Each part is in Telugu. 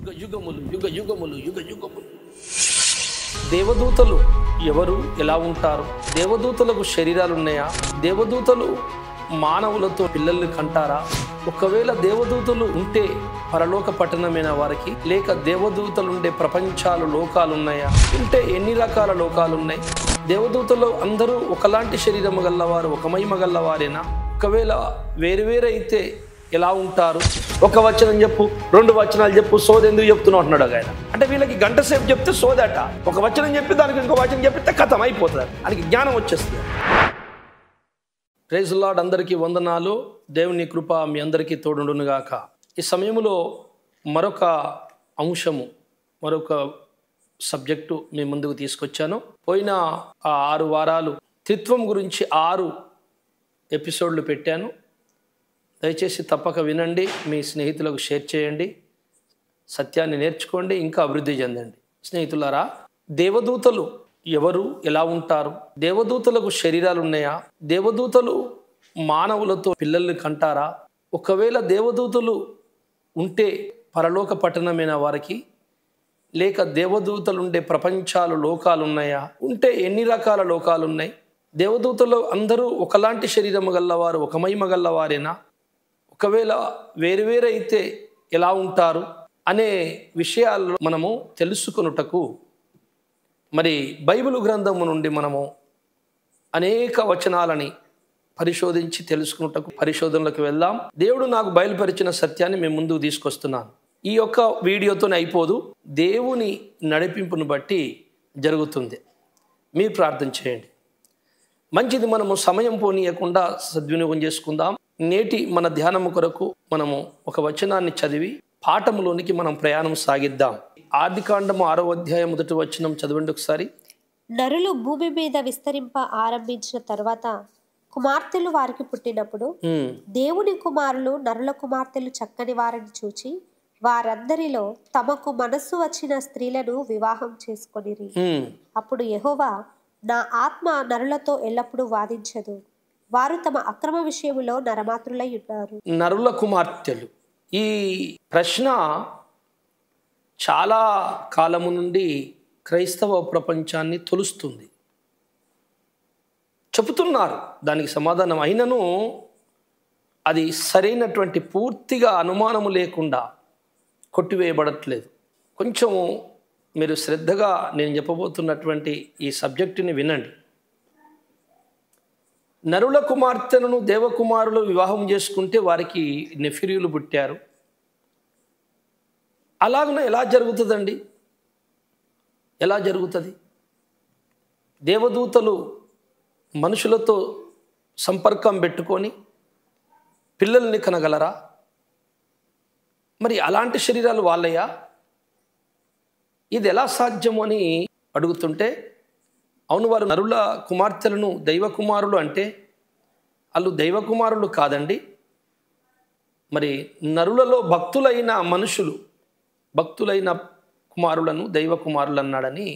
యుగ యుగములు యుగ యుగములు యుగ యుగములు. దేవదూతలు ఎవరు, ఎలా ఉంటారు? దేవదూతలకు శరీరాలు ఉన్నాయా? దేవదూతలు మానవులతో పిల్లల్ని కంటారా? ఒకవేళ దేవదూతలు ఉంటే పరలోక పట్టణమైన వారికి, లేక దేవదూతలు ఉండే ప్రపంచాలు లోకాలు ఉన్నాయా? ఉంటే ఎన్ని రకాల లోకాలు ఉన్నాయి? దేవదూతలు అందరూ ఒకలాంటి శరీరము గల్లవారు, ఒక మహిమ గల్లవారేనా? ఒకవేళ వేరువేరైతే ఎలా ఉంటారు? ఒక వచనం చెప్పు, 2 వచనాలు చెప్పు, సోది ఎందుకు చెప్తున్నావు అంటున్నాడు ఆయన. అంటే వీళ్ళకి గంట సేపు చెప్తే సోదట, ఒక వచనం చెప్పి దానికి ఇంకో వచనం చెప్పితే కథం అయిపోతుంది, ఆయనకి జ్ఞానం వచ్చేస్తుంది. ప్రైజ్ లార్డ్, అందరికీ వందనాలు. దేవుని కృప మీ అందరికీ తోడుండునుగాక. ఈ సమయంలో మరొక అంశము, మరొక సబ్జెక్టు మీ ముందుకు తీసుకొచ్చాను. పోయిన 6 వారాలు త్రిత్వం గురించి 6 ఎపిసోడ్లు పెట్టాను. దయచేసి తప్పక వినండి, మీ స్నేహితులకు షేర్ చేయండి, సత్యాన్ని నేర్చుకోండి, ఇంకా అభివృద్ధి చెందండి. స్నేహితులారా, దేవదూతలు ఎవరు, ఎలా ఉంటారు? దేవదూతలకు శరీరాలు ఉన్నాయా? దేవదూతలు మానవులతో పిల్లల్ని కంటారా? ఒకవేళ దేవదూతలు ఉంటే పరలోక పట్టణమైన వారికి, లేక దేవదూతలు ఉండే ప్రపంచాలు లోకాలు ఉన్నాయా? ఉంటే ఎన్ని రకాల లోకాలు ఉన్నాయి? దేవదూతలు అందరూ ఒకలాంటి శరీరము గల్లవారు, ఒక మహిమ గల్లవారేనా? ఒకవేళ వేరువేరైతే ఎలా ఉంటారు అనే విషయాలు మనము తెలుసుకొనుటకు, మరి బైబిల్ గ్రంథము నుండి మనము అనేక వచనాలని పరిశోధించి తెలుసుకున్నటకు పరిశోధనలకు వెళ్దాం. దేవుడు నాకు బయలుపరిచిన సత్యాన్ని మేము ముందుకు తీసుకొస్తున్నాను. ఈ యొక్క వీడియోతోనే అయిపోదు, దేవుని నడిపింపును బట్టి జరుగుతుంది. మీరు ప్రార్థన చేయండి. మంచిది, మనము సమయం పోనీయకుండా సద్వినియోగం చేసుకుందాం. నేటి మన ధ్యానము కొరకు మనము ఒక వచనాన్ని చదివి పాఠములోనికి మనం ప్రయాణం సాగిద్దాం. ఆదికాండము 6వ అధ్యాయం 1వ వచనం చదవండి ఒకసారి. నరులు భూమి మీద విస్తరింప ఆరంభించిన తర్వాత కుమార్తెలు వారికి పుట్టినప్పుడు దేవుని కుమారులు నరుల కుమార్తెలు చక్కని వారిని చూచి వారందరిలో తమకు మనస్సు వచ్చిన స్త్రీలను వివాహం చేసుకొనిరి. అప్పుడు యెహోవా, నా ఆత్మ నరులతో ఎల్లప్పుడూ వాదించదు, వారు తమ అక్రమ విషయములో నరమాత్రులై ఉన్నారు. నరుల కుమార్తెలు, ఈ ప్రశ్న చాలా కాలము నుండి క్రైస్తవ ప్రపంచాన్ని తొలుస్తుంది. చెబుతున్నారు దానికి సమాధానం, అయినను అది సరైనటువంటి పూర్తిగా అనుమానము లేకుండా కొట్టివేయబడట్లేదు. కొంచెము మీరు శ్రద్ధగా నేను చెప్పబోతున్నటువంటి ఈ సబ్జెక్టుని వినండి. నరుల కుమార్తెలను దేవకుమారులు వివాహం చేసుకుంటే వారికి నెఫిరీలు పుట్టారు. అలాగనే ఎలా జరుగుతుందండి? ఎలా జరుగుతుంది? దేవదూతలు మనుషులతో సంపర్కం పెట్టుకొని పిల్లల్ని కనగలరా? మరి అలాంటి శరీరాలు వాళ్ళయా? ఇది ఎలా సాధ్యము అని అడుగుతుంటే, అవును, వారు నరుల కుమార్తెలను దైవ కుమారులు అంటే వాళ్ళు దైవ కుమారులు కాదండి. మరి నరులలో భక్తులైన మనుషులు, భక్తులైన కుమారులను దైవ కుమారులు అన్నాడని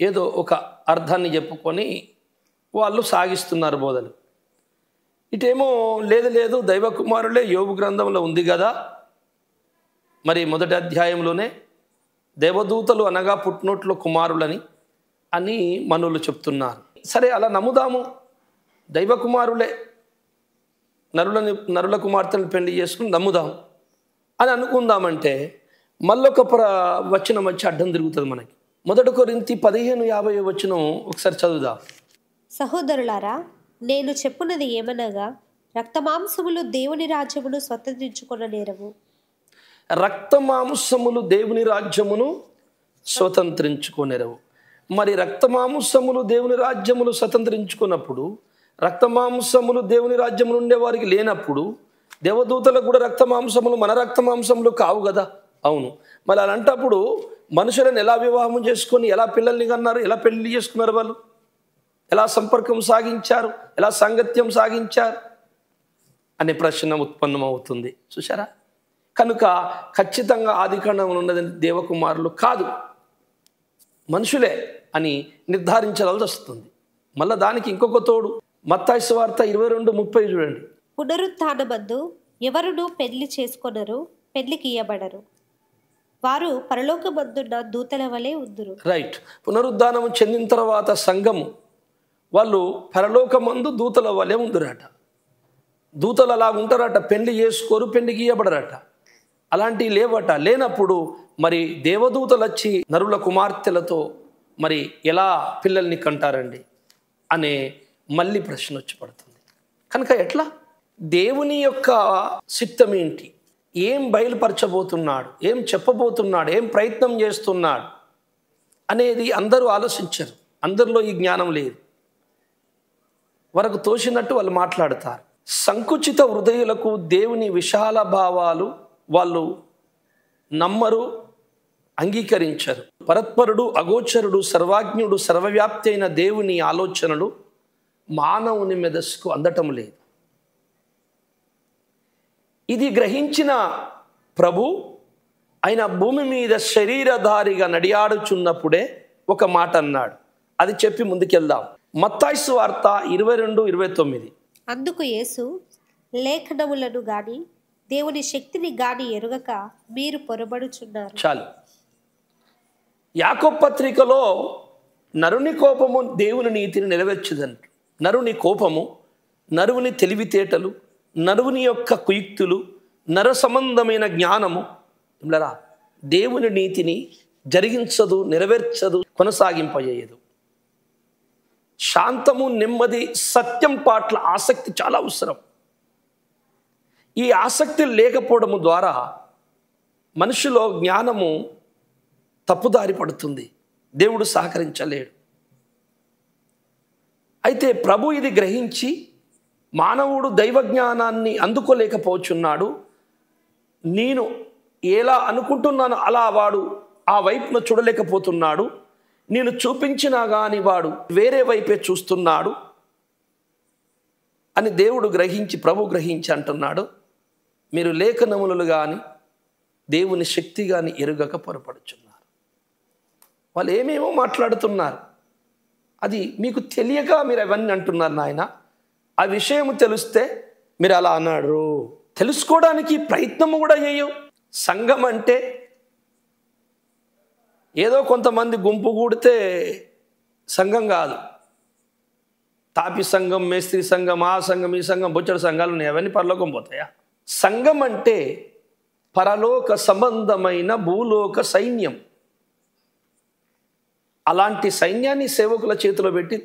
ఏదో ఒక అర్థాన్ని చెప్పుకొని వాళ్ళు సాగిస్తున్నారు బోధలు. ఇటేమో లేదు లేదు దైవ కుమారులే యోబు గ్రంథంలో ఉంది కదా, మరి 1వ అధ్యాయంలోనే దేవదూతలు అనగా పుట్టినోట్లో కుమారులని అని మనులు చెప్తున్నారు. సరే, అలా నమ్ముదాము, దైవ కుమారులే నరుల కుమార్తెలను పెళ్లి చేసుకుని నమ్ముదాం అని అనుకుందామంటే మళ్ళొక వచనం వచ్చి అడ్డం తిరుగుతుంది మనకి. 1 కొరింథీ 15:50 వచనం ఒకసారి చదువుదాం. సహోదరులారా, నేను చెప్పున్నది ఏమనగా, రక్తమాంసములు దేవుని రాజ్యమును స్వతంత్రించుకొన నేరము. రక్తమాంసములు దేవుని రాజ్యమును స్వతంత్రించుకోనేరవు. మరి రక్తమాంసములు దేవుని రాజ్యములు స్వతంత్రించుకున్నప్పుడు, రక్తమాంసములు దేవుని రాజ్యము నుండే వారికి లేనప్పుడు, దేవదూతలకు కూడా రక్తమాంసములు మన రక్తమాంసములు కావు కదా. అవును, మరి అలాంటప్పుడు మనుషులను ఎలా వివాహం చేసుకొని, ఎలా పిల్లల్ని కన్నారు, ఎలా పెళ్లి చేసుకున్నారు, వాళ్ళు ఎలా సంపర్కం సాగించారు, ఎలా సాంగత్యం సాగించారు అనే ప్రశ్న ఉత్పన్నమవుతుంది. చూసారా? కనుక ఖచ్చితంగా ఆదికాండంలో ఉన్నది దేవకుమారులు కాదు, మనుషులే అని నిర్ధారించాల్సి వస్తుంది. మళ్ళీ దానికి ఇంకొక తోడు, మత్తయి సువార్త 22:30 చూడండి. పునరుత్థానమందు ఎవరును పెళ్లి చేసుకొనరు, పెళ్లికి ఇయ్యబడరు. వారు పరలోకమందున్న దూతల వలె ఉందురు. రైట్. పునరుద్ధానం చెందిన తర్వాత సంఘము వాళ్ళు పరలోకమందు దూతల వలె ఉందిరట. దూతలు అలా ఉంటారట, పెళ్లి చేసుకోరు, పెళ్లికి ఇయ్యబడరట. అలాంటివి లేవట. లేనప్పుడు మరి దేవదూతలు వచ్చి నరుల కుమార్తెలతో మరి ఎలా పిల్లల్ని కంటారండి అనే మళ్ళీ ప్రశ్న వచ్చి పడుతుంది. కనుక ఎట్లా దేవుని యొక్క చిత్తం ఏంటి, ఏం బయలుపరచబోతున్నాడు, ఏం చెప్పబోతున్నాడు, ఏం ప్రయత్నం చేస్తున్నాడు అనేది అందరూ ఆలోచించరు. అందరిలో ఈ జ్ఞానం లేదు. వరకు తోసినట్టు వాళ్ళు మాట్లాడతారు. సంకుచిత హృదయులకు దేవుని విశాల భావాలు వాళ్ళు నమ్మరు, అంగీకరించరు. పరత్పరుడు, అగోచరుడు, సర్వాజ్ఞుడు, సర్వవ్యాప్తి అయిన దేవుని ఆలోచనలు మానవుని మెదస్సుకు అందటం లేదు. ఇది గ్రహించిన ప్రభు ఆయన భూమి మీద శరీరధారిగా నడియాడుచున్నప్పుడే ఒక మాట అన్నాడు. అది చెప్పి ముందుకెళ్దాం. మత్తయి సువార్త 22:29. అందుకు యేసు, లేఖనములను గాని దేవుని శక్తిని గాని ఎరుగక మీరు పొరబడుచున్నారు. చాలు. యాకోబు పత్రికలో నరుని కోపము దేవుని నీతిని నెరవేర్చదంట. నరుని కోపము, నరుని తెలివితేటలు, నరుని యొక్క కుయుక్తులు, నర సంబంధమైన జ్ఞానము ఇలా దేవుని నీతిని జరిగించదు, నెరవేర్చదు, కొనసాగింపజేయదు. శాంతము, నెమ్మది, సత్యం పట్ల ఆసక్తి చాలా అవసరం. ఈ ఆసక్తి లేకపోవడము ద్వారా మనిషిలో జ్ఞానము తప్పుదారి పడుతుంది, దేవుడు సహకరించలేడు. అయితే ప్రభు ఇది గ్రహించి మానవుడు దైవ జ్ఞానాన్ని అందుకోలేకపోతున్నాడు, నేను ఎలా అనుకుంటున్నాను అలా వాడు ఆ వైపున చూడలేకపోతున్నాడు, నేను చూపించినా కానీ వాడు వేరే వైపే చూస్తున్నాడు అని దేవుడు గ్రహించి, ప్రభు గ్రహించి అంటున్నాడు, మీరు లేఖనములు కానీ దేవుని శక్తి కానీ ఎరుగక పొరపడుచున్నారు. వాళ్ళు ఏమేమో మాట్లాడుతున్నారు, అది మీకు తెలియక మీరు అవన్నీ అంటున్నారు. నాయన, ఆ విషయం తెలిస్తే మీరు అలా అన్నాడు. తెలుసుకోవడానికి ప్రయత్నం కూడా చేయవు. సంఘం అంటే ఏదో కొంతమంది గుంపు కూడితే సంఘం కాదు. తాపి సంఘం, మేస్త్రి సంఘం, ఆ సంఘం, ఈ సంఘం, బొచ్చడు సంఘాలు ఉన్నాయి. అవన్నీ పరలోకం పోతాయా? సంఘం అంటే పరలోక సంబంధమైన భూలోక సైన్యం. అలాంటి సైన్యాన్ని సేవకుల చేతిలో పెట్టి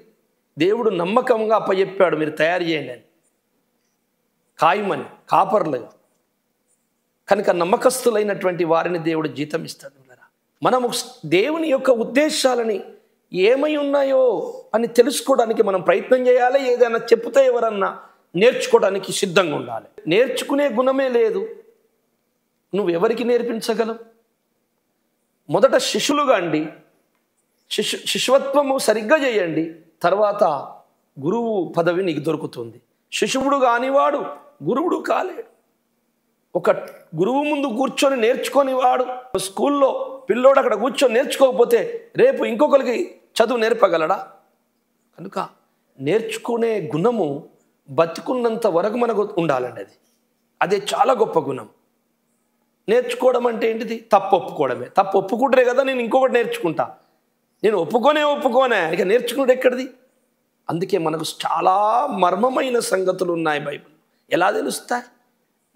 దేవుడు నమ్మకంగా అప్పచెప్పాడు, మీరు తయారు చేయండి అని, కాయమని, కాపర్లుగా. కనుక నమ్మకస్తులైనటువంటి వారిని దేవుడు జీతం ఇస్తాడు. మనము దేవుని యొక్క ఉద్దేశాలని ఏమై ఉన్నాయో అని తెలుసుకోవడానికి మనం ప్రయత్నం చేయాలి. ఏదైనా చెప్తే ఎవరన్నా నేర్చుకోవడానికి సిద్ధంగా ఉండాలి. నేర్చుకునే గుణమే లేదు, నువ్వు ఎవరికి నేర్పించగలవు? మొదట శిష్యులుగా అండి, శిష్యత్వము సరిగ్గా చేయండి, తర్వాత గురువు పదవి నీకు దొరుకుతుంది. శిష్యుడు కానివాడు గురువుడు కాలేడు. ఒక గురువు ముందు కూర్చొని నేర్చుకొని వాడు స్కూల్లో పిల్లోడు అక్కడ కూర్చొని నేర్చుకోకపోతే రేపు ఇంకొకరికి చదువు నేర్పగలడా? కనుక నేర్చుకునే గుణము బతుకున్నంత వరకు మనకు ఉండాలండి. అదే చాలా గొప్ప గుణం. నేర్చుకోవడం అంటే ఏంటిది? తప్పు ఒప్పుకోవడమే. తప్పు ఒప్పుకుంటే కదా నేను ఇంకొకటి నేర్చుకుంటా. నేను ఒప్పుకోనే ఇక నేర్చుకున్నది ఎక్కడిది? అందుకే మనకు చాలా మర్మమైన సంగతులు ఉన్నాయి బైబిల్. ఎలా తెలుస్తాయి?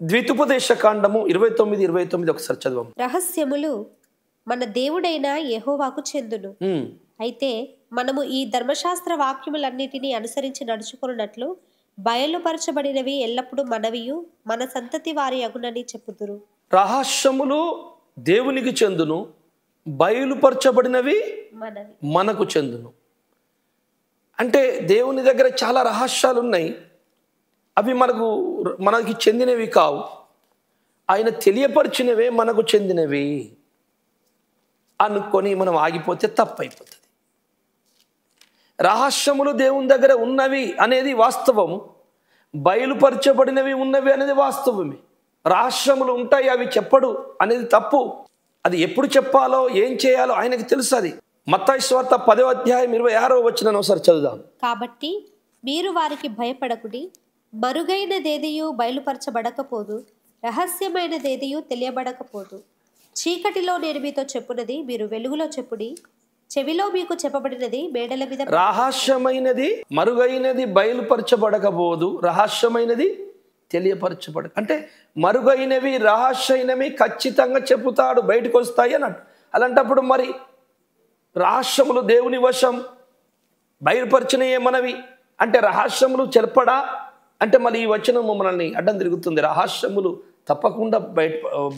ద్వితోపదేశ కాండము 29:29 ఒకసారి చదవము. రహస్యములు మన దేవుడైన యెహోవాకు చెందును. అయితే మనము ఈ ధర్మశాస్త్ర వాక్యములన్నిటినీ అనుసరించి నడుచుకున్నట్లు బయలుపరచబడినవి ఎల్లప్పుడూ మనవియు మన సంతతి వారి అగునని చెప్పుదురు. రహస్యములు దేవునికి చెందును, బయలుపరచబడినవి మనకు చెందును. అంటే దేవుని దగ్గర చాలా రహస్యాలు ఉన్నాయి, అవి మనకి చెందినవి కావు. ఆయన తెలియపరిచినవే మనకు చెందినవి అనుకొని మనం ఆగిపోతే తప్పైపోతుంది. రహస్యములు దేవుని దగ్గర ఉన్నవి అనేది వాస్తవము, బయలుపరచబడినవి ఉన్నవి అనేది వాస్తవమే. రహస్యములు ఉంటాయి, అవి చెప్పడు అనేది తప్పు. అది ఎప్పుడు చెప్పాలో, ఏం చేయాలో ఆయనకి తెలుసు. అది మత్తయి సువార్త 10:26 ఒకసారి చదువుదాం. కాబట్టి మీరు వారికి భయపడకుడి, మరుగైనదేదియు బయలుపరచబడకపోదు, రహస్యమైనదేదియు తెలియబడకపోదు. చీకటిలో నేను మీతో చెప్పున్నది మీరు వెలుగులో చెప్పుడి, చెవిలో మీకు చెప్పబడినది మేడల మీద. రహస్యమైనది మరుగైనది బయలుపరచబడకపోదు, రహస్యమైనది తెలియపరచబడ. అంటే మరుగైనవి రహస్యమైనవి ఖచ్చితంగా చెబుతాడు, బయటకు వస్తాయి అన్నట్టు. అలాంటప్పుడు మరి రహస్యములు దేవుని వశం, బయలుపరిచిన ఏమనవి అంటే రహస్యములు చెప్పడా అంటే మరి ఈ వచనం మనల్ని అడ్డం తిరుగుతుంది. రహస్యములు తప్పకుండా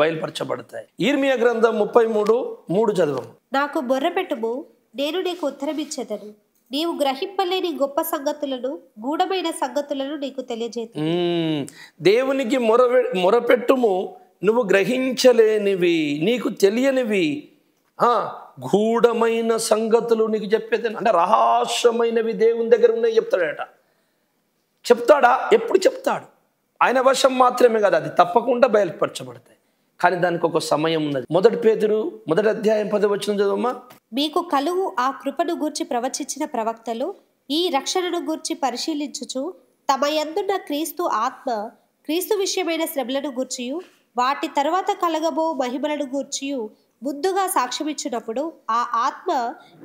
బయలుపరచబడతాయి. ఇర్మియా గ్రంథం 33:3 చదవము. నాకు బొర్రపెట్టుము, నేను నీకు ఉత్తరమిచ్చేదను, నీవు గ్రహింపలేని గొప్ప సంగతులను, గూఢమైన సంగతులను నీకు తెలియజేతను. దేవునికి మొరపెట్టుము, నువ్వు గ్రహించలేనివి, నీకు తెలియనివి, గూఢమైన సంగతులు నీకు చెప్పేది. అంటే రహస్యమైనవి దేవుని దగ్గర ఉన్నాయి చెప్తాడట. చెప్తాడా? ఎప్పుడు చెప్తాడు? ఆయన వశం మాత్రమే కదా, అది తప్పకుండా బయలుపరచబడతాయి. కానీ దానికి ఒక సమయం ఉన్నది. 1 పేతురు 1వ అధ్యాయం 10వ వచనం చదవమ్మా. మీకు కలుగు ఆ కృపను గూర్చి ప్రవచించిన ప్రవక్తలు ఈ రక్షణను గూర్చి పరిశీలించుచు తమ యందున్న క్రీస్తు ఆత్మ, క్రీస్తు విషయమైన శ్రమలను గూర్చియు వాటి తరువాత కలగబో మహిమలను గూర్చియు ముందుగా సాక్ష్యమిచ్చినప్పుడు ఆ ఆత్మ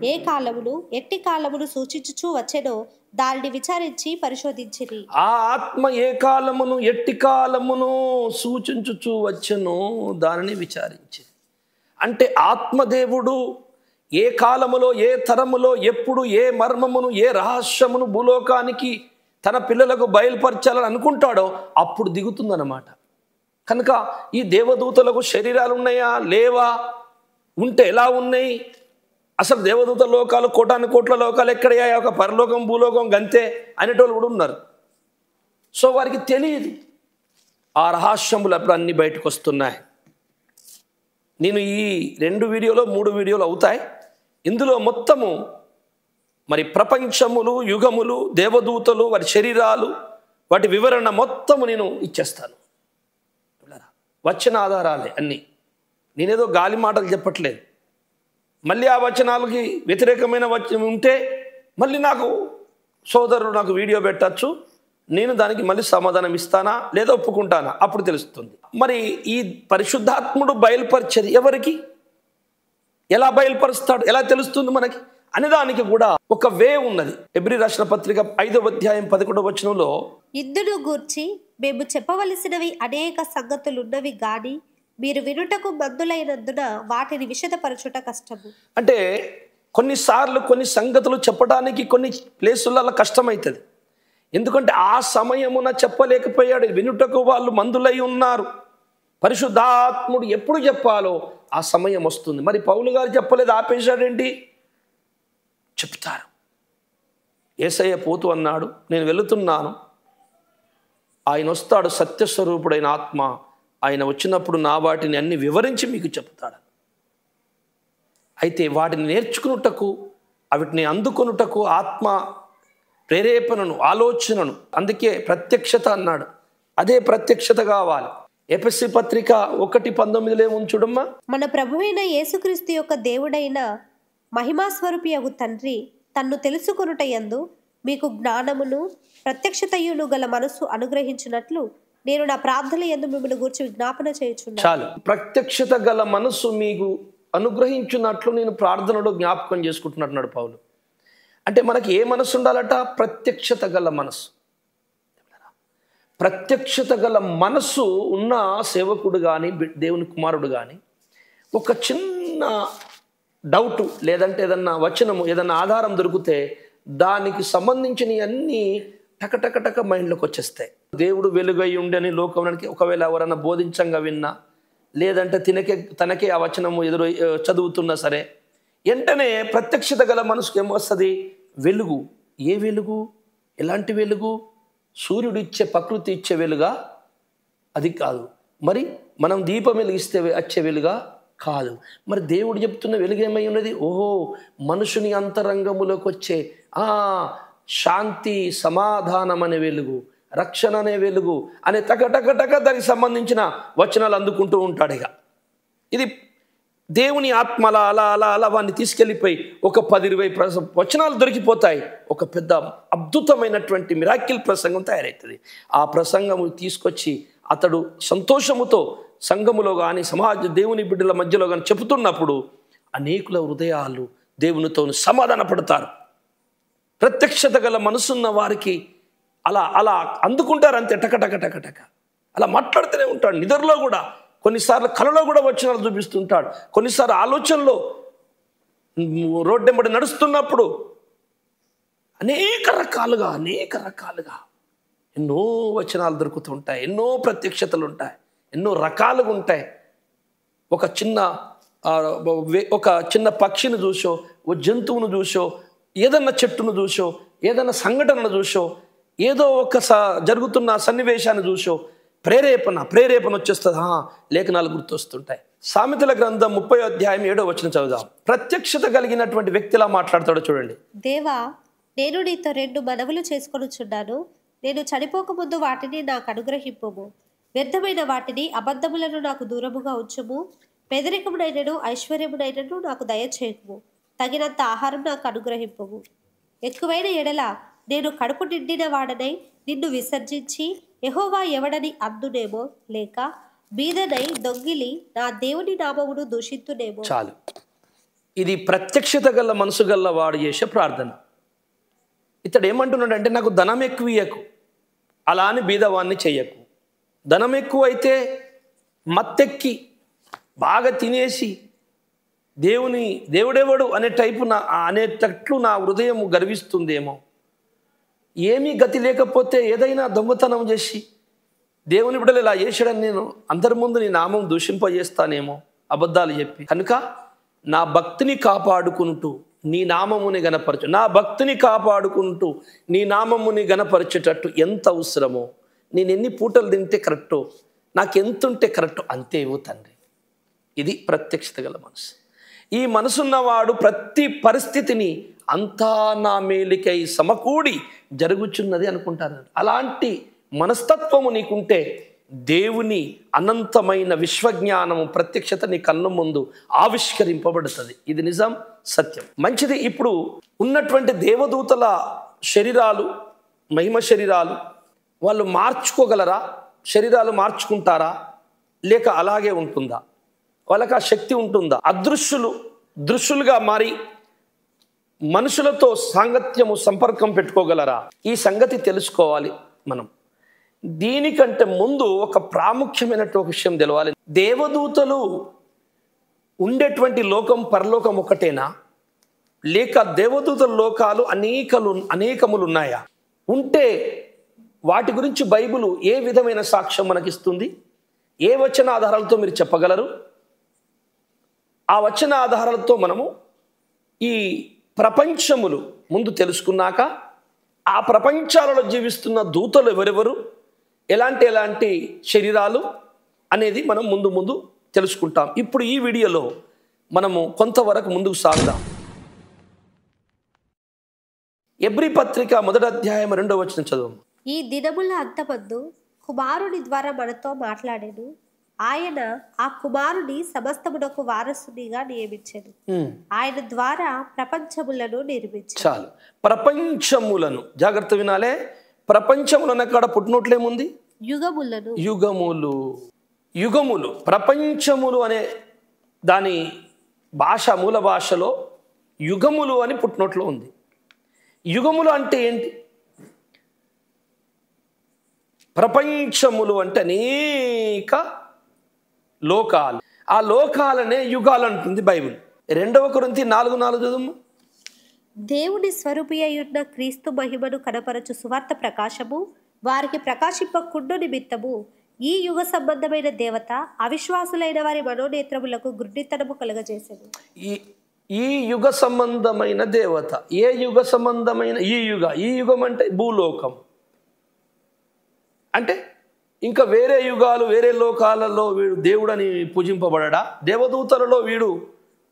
ఏ కాలమును ఎట్టి కాలమును సూచించుచూ వచ్చెనో దానిని విచారించి పరిశోధించిరి. ఆ ఆత్మ ఏ కాలమును ఎట్టి కాలమును సూచించుచూ వచ్చెనో దానిని విచారించి. అంటే ఆత్మదేవుడు ఏ కాలములో, ఏ తరములో, ఎప్పుడు ఏ మర్మమును, ఏ రహస్యమును భూలోకానికి తన పిల్లలకు బయలుపరచాలని అనుకుంటాడో అప్పుడు దిగుతుందన్నమాట. కనుక ఈ దేవదూతలకు శరీరాలు ఉన్నాయా లేవా, ఉంటే ఎలా ఉన్నాయి, అసలు దేవదూత లోకాలు కోటాను కోట్ల లోకాలు ఎక్కడయ్యా, ఒక పరలోకం భూలోకం గంతే అనేటోళ్ళు కూడా ఉన్నారు. సో వారికి తెలియదు. ఆ రహస్యములు అప్పుడు అన్నీ బయటకు వస్తున్నాయి. నేను ఈ 2 వీడియోలో 3 వీడియోలు అవుతాయి. ఇందులో మొత్తము మరి ప్రపంచములు, యుగములు, దేవదూతలు, వారి శరీరాలు, వాటి వివరణ మొత్తము నేను ఇచ్చేస్తాను. వచన ఆధారాలే అన్నీ. నేనేదో గాలి మాటలు చెప్పట్లేదు. మళ్ళీ ఆ వచనాలకి వ్యతిరేకమైన వచనం ఉంటే మళ్ళీ నాకు సోదరుడు నాకు వీడియో పెట్టచ్చు, నేను దానికి మళ్ళీ సమాధానం ఇస్తానా లేదా ఒప్పుకుంటానా అప్పుడు తెలుస్తుంది. మరి ఈ పరిశుద్ధాత్ముడు బయలుపరిచేది ఎవరికి, ఎలా బయలుపరుస్తాడు, ఎలా తెలుస్తుంది మనకి అనే దానికి కూడా ఒక వే ఉన్నది. హెబ్రీ రాసిన పత్రిక 5వ అధ్యాయం 11వ వచనంలో, ఇందును గూర్చి మేము చెప్పవలసినవి అనేక సంగతులున్నవి గాని మీరు వినుటకు మందులైనందున వాటిని విశదపరచుట కష్టము. అంటే కొన్నిసార్లు కొన్ని సంగతులు చెప్పడానికి కొన్ని ప్లేసులలో కష్టమవుతుంది. ఎందుకంటే ఆ సమయమున చెప్పలేకపోయాడు. వినుటకు వాళ్ళు మందులై ఉన్నారు. పరిశుద్ధాత్ముడు ఎప్పుడు చెప్పాలో ఆ సమయం వస్తుంది. మరి పౌలు గారు చెప్పలేదు, ఆపేశాడేంటి? చెప్తారు. యేసయ్య పోతూ అన్నాడు, నేను వెళుతున్నాను, ఆయన వస్తాడు, సత్యస్వరూపుడైన ఆత్మ, ఆయన వచ్చినప్పుడు నా వాటిని అన్ని వివరించి మీకు చెప్తాడు. అయితే వాటిని నేర్చుకున్నటకు, వాటిని అందుకొనుటకు ఆత్మ ప్రేరేపణను, ఆలోచనను, అందుకే ప్రత్యక్షత అన్నాడు. అదే ప్రత్యక్షత కావాలి. ఎఫెసీ పత్రిక 1:19 ఏముంచుడమ్మా, మన ప్రభువైన యేసుక్రీస్తు యొక్క దేవుడైన మహిమాస్వరూపియగు తండ్రి తన్ను తెలుసుకొనుట యందు మీకు జ్ఞానమును ప్రత్యక్షతయును గల మనస్సు అనుగ్రహించినట్లు నేను నా ప్రార్థన యందు మిమ్మల్ని గురించి విజ్ఞాపన చేయుచున్నాను. చాలు. ప్రత్యక్షత గల మనస్సు మీకు అనుగ్రహించున్నట్లు నేను ప్రార్థనలో జ్ఞాపకం చేసుకుంటున్నాడు పౌలు. అంటే మనకి ఏ మనస్సు ఉండాలట? ప్రత్యక్షత గల మనస్సు. ప్రత్యక్షత గల మనస్సు ఉన్న సేవకుడు కానీ దేవుని కుమారుడు కానీ ఒక చిన్న డౌట్ లేదంటే ఏదన్నా వచనము, ఏదన్నా ఆధారం దొరికితే దానికి సంబంధించిన అన్నీ టకటకటక మైండ్లోకి వచ్చేస్తాయి. దేవుడు వెలుగై ఉండని లోకానికి ఒకవేళ ఎవరన్నా బోధించంగా విన్నా, లేదంటే తనకే ఆ వచనము ఎదురు చదువుతున్నా సరే, వెంటనే ప్రత్యక్షత గల మనసుకు ఏమొస్తుంది? వెలుగు. ఏ వెలుగు? ఎలాంటి వెలుగు? సూర్యుడు ఇచ్చే, ప్రకృతి ఇచ్చే వెలుగా? అది కాదు. మరి మనం దీపం వెలిగిస్తే వచ్చే వెలుగా? కాదు. మరి దేవుడు చెప్తున్న వెలుగు ఏమై ఉన్నది? ఓహో, మనుషుని అంతరంగములోకి వచ్చే శాంతి, సమాధానం అనే వెలుగు, రక్షణ అనే వెలుగు అనే టకటకటక దానికి సంబంధించిన వచనాలు అందుకుంటూ ఉంటాడు. ఇక ఇది దేవుని ఆత్మ అలా అలా అలా అలా వాడిని తీసుకెళ్ళిపోయి ఒక 10-20 వచనాలు దొరికిపోతాయి. ఒక పెద్ద అద్భుతమైనటువంటి మిరాకిల్ ప్రసంగం తయారవుతుంది. ఆ ప్రసంగము తీసుకొచ్చి అతడు సంతోషముతో సంఘములో కానీ దేవుని బిడ్డల మధ్యలో కానీ చెబుతున్నప్పుడు అనేకుల హృదయాలు దేవునితో సమాధాన పడతారు. ప్రత్యక్షత గల మనసున్న వారికి అలా అలా అందుకుంటారు అంతే, టక అలా మాట్లాడుతూనే ఉంటాడు. నిద్రలో కూడా, కొన్నిసార్లు కలలో కూడా వచనాలు చూపిస్తుంటాడు. కొన్నిసార్లు ఆలోచనలో రోడ్డెంబడి నడుస్తున్నప్పుడు అనేక రకాలుగా ఎన్నో వచనాలు దొరుకుతుంటాయి, ఎన్నో ప్రత్యక్షతలు ఉంటాయి, ఎన్నో రకాలుగా ఉంటాయి. ఒక చిన్న పక్షిని చూసో, ఓ జంతువును చూసో, ఏదన్నా చెట్టును చూసో, ఏదన్నా సంఘటనను చూసో, ఏదో ఒక జరుగుతున్న సన్నివేశాన్ని చూసో ప్రేరేపణ వచ్చేస్తుంది. లేఖనాలు గుర్తొస్తుంటాయి. సామెతల గ్రంథం 30వ అధ్యాయం 7వ వచనం చదువుదాం. ప్రత్యక్షత కలిగినటువంటి వ్యక్తిలా మాట్లాడతాడో చూడండి. దేవా, నేను నీతో 2 మనవులు చేసుకొనుచున్నాను. నేను చనిపోకముందు వాటిని నాకు అనుగ్రహింపుము. వ్యర్థమైన వాటిని, అబద్ధములను నాకు దూరముగా ఉంచుము. పేదరికమునైనను ఐశ్వర్యమునైనను నాకు దయచేయకుము. తగినంత ఆహారం నాకు అనుగ్రహింపుము. ఎక్కువైన ఎడల నేను కడుపు నిండిన వాడనై నిన్ను విసర్జించి యెహోవా ఎవడని అందునేమో, లేక బీదనై దొంగిలి నా దేవుని నామమును దూషింతునేమో. చాలు. ఇది ప్రత్యక్షత గల మనసు గల్ల వాడు చేసే ప్రార్థన. ఇతడు ఏమంటున్నాడు అంటే, నాకు ధనం ఎక్కువ ఇయ్యకు, అలా అని బీదవాన్ని చెయ్యకు. ధనం ఎక్కువ అయితే మత్తెక్కి బాగా తినేసి దేవుడెవడు అనే అనేటట్లు నా హృదయం గర్విస్తుందేమో. ఏమీ గతి లేకపోతే ఏదైనా దొంగతనం చేసి దేవుని బిడ్డలు ఇలా చేసాడని నేను అందరి ముందు నీ నామం దూషింపజేస్తానేమో, అబద్ధాలు చెప్పి. కనుక నా భక్తిని కాపాడుకుంటూ నీ నామముని గణపరచు, నా భక్తిని కాపాడుకుంటూ నీ నామముని గణపరిచేటట్టు ఎంత అవసరమో, నేను ఎన్ని పూటలు తింటే కరెక్టో, నాకు ఎంత ఉంటే కరెక్టో అంతే ఇవ్వు తండ్రి. ఇది ప్రత్యక్షత గల మనసు. ఈ మనసున్నవాడు ప్రతి పరిస్థితిని అంతా నా మేలికై సమకూడి జరుగుచున్నది అనుకుంటారు. అలాంటి మనస్తత్వము నీకుంటే దేవుని అనంతమైన విశ్వజ్ఞానము ప్రత్యక్షత నీ కళ్ళ ముందు ఆవిష్కరింపబడుతుంది. ఇది నిజం, సత్యం. మంచిది. ఇప్పుడు ఉన్నటువంటి దేవదూతల శరీరాలు, మహిమ శరీరాలు, వాళ్ళు మార్చుకోగలరా? శరీరాలు మార్చుకుంటారా? లేక అలాగే ఉంటుందా? వాళ్ళకి ఆ శక్తి ఉంటుందా? దృశ్యులుగా మారి మనుషులతో సాంగత్యము, సంపర్కం పెట్టుకోగలరా? ఈ సంగతి తెలుసుకోవాలి మనం. దీనికంటే ముందు ఒక ప్రాముఖ్యమైనటువంటి విషయం తెలవాలి. దేవదూతలు ఉండేటువంటి లోకం పరలోకం ఒకటేనా, లేక దేవదూతల లోకాలు అనేకములు ఉన్నాయా? ఉంటే వాటి గురించి బైబిల్ ఏ విధమైన సాక్ష్యం మనకిస్తుంది? ఏ వచన ఆధారాలతో మీరు చెప్పగలరు? ఆ వచన ఆధారాలతో మనము ఈ ప్రపంచములు ముందు తెలుసుకున్నాక, ఆ ప్రపంచాలలో జీవిస్తున్న దూతలు ఎవరెవరు, ఎలాంటి శరీరాలు అనేది మనం ముందు తెలుసుకుంటాం. ఇప్పుడు ఈ వీడియోలో మనము కొంతవరకు ముందుకు సాగుదాం. ఎబ్రీ పత్రిక 1వ అధ్యాయం 2వ వచనం చదువు. ఈ దినముల అంతమందు కుమారుని ద్వారా మనతో మాట్లాడాను. ఆయన ఆ కుమారుని సమస్తమునకు వారసునిగా నియమించాడు. ఆయన ద్వారా ప్రపంచములను నిర్మించాడు. చాలు. ప్రపంచములను జాగ్రత్త వినాలే. ప్రపంచములను అక్కడ పుట్టినట్లేముంది? యుగములు. ప్రపంచములు అనే దాని మూల భాషలో యుగములు అని పుట్టినట్లు ఉంది. యుగములు అంటే ఏంటి? ప్రపంచములు అంటే అనేక లోకాలు. ఆ లోకాలనే యుగాలు అంటుంది బైబిల్. 2 కొరింథీ 4:4 చదువు. దేవుని స్వరూపి అయ్యున్న క్రీస్తు మహిమను కనపరచు సువార్త ప్రకాశము వారికి ప్రకాశింపకుండు నిమిత్తము ఈ యుగ సంబంధమైన దేవత అవిశ్వాసులైన వారి మనోనేత్రములకు గుడ్డితనము కలుగజేసేది. ఈ యుగ సంబంధమైన దేవత. ఏ యుగ సంబంధమైన? ఈ యుగం అంటే భూలోకం. అంటే ఇంకా వేరే యుగాలు, వేరే లోకాలలో వీడు దేవుడని పూజింపబడడా? దేవదూతలలో వీడు